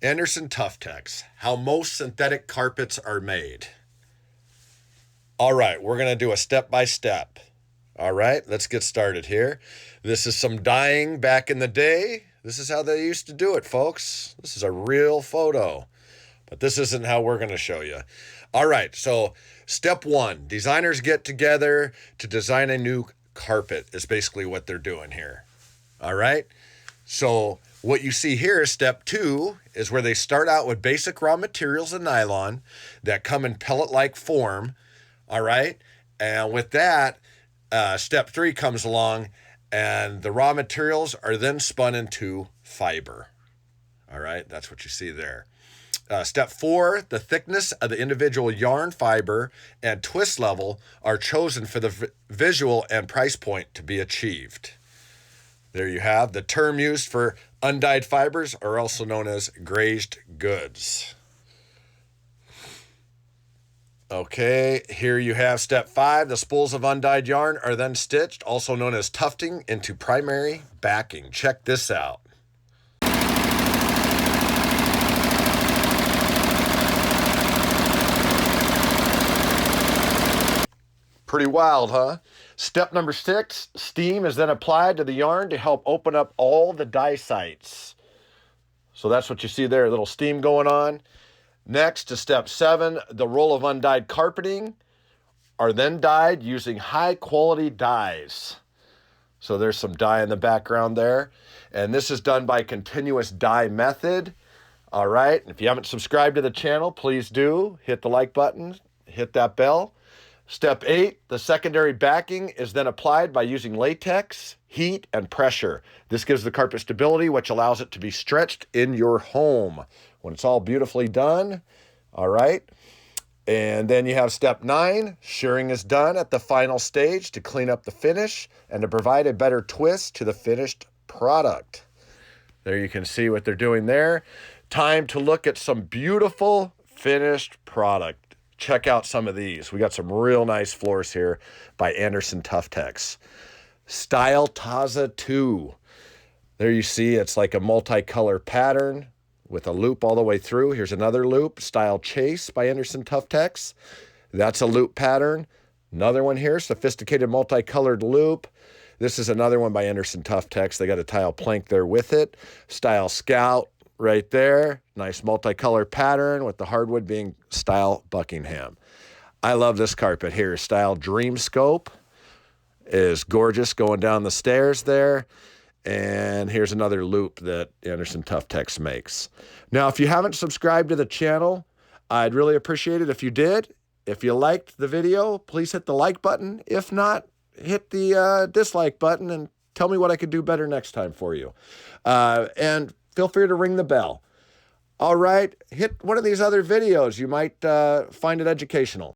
Anderson Tuftex, how most synthetic carpets are made. All right, we're going to do a step-by-step. All right, let's get started here. This is some dyeing back in the day. This is how they used to do it, folks. This is a real photo, but this isn't how we're going to show you. All right, so step one, designers get together to design a new carpet is basically what they're doing here. All right, so what you see here is step two is where they start out with basic raw materials of nylon that come in pellet-like form. All right, and with that, step three comes along and the raw materials are then spun into fiber. All right, that's what you see there. Step four, the thickness of the individual yarn fiber and twist level are chosen for the visual and price point to be achieved. There you have the term used for undyed fibers are also known as grazed goods. Okay, here you have step five. The spools of undyed yarn are then stitched, also known as tufting, into primary backing. Check this out. Pretty wild, huh? Step number six, steam is then applied to the yarn to help open up all the dye sites. So that's what you see there, a little steam going on. Next to step seven, the roll of undyed carpeting are then dyed using high quality dyes. So there's some dye in the background there. And this is done by continuous dye method. All right, if you haven't subscribed to the channel, please do. Hit the like button, hit that bell. Step eight, the secondary backing is then applied by using latex, heat, and pressure. This gives the carpet stability, which allows it to be stretched in your home when it's all beautifully done. All right. And then you have step nine, shearing is done at the final stage to clean up the finish and to provide a better twist to the finished product. There you can see what they're doing there. Time to look at some beautiful finished product. Check out some of these. We got some real nice floors here by Anderson Tuftex. Style Taza 2. There you see it's like a multicolor pattern with a loop all the way through. Here's another loop. Style Chase by Anderson Tuftex. That's a loop pattern. Another one here, sophisticated multicolored loop. This is another one by Anderson Tuftex. They got a tile plank there with it. Style Scout right there. Nice multicolor pattern with the hardwood being Style Buckingham. I love this carpet here. Style Dreamscope is gorgeous going down the stairs there. And here's another loop that Anderson Tuftex makes. Now, if you haven't subscribed to the channel, I'd really appreciate it if you did. If you liked the video, please hit the like button. If not, hit the dislike button and tell me what I could do better next time for you. And feel free to ring the bell. All right, hit one of these other videos. You might find it educational.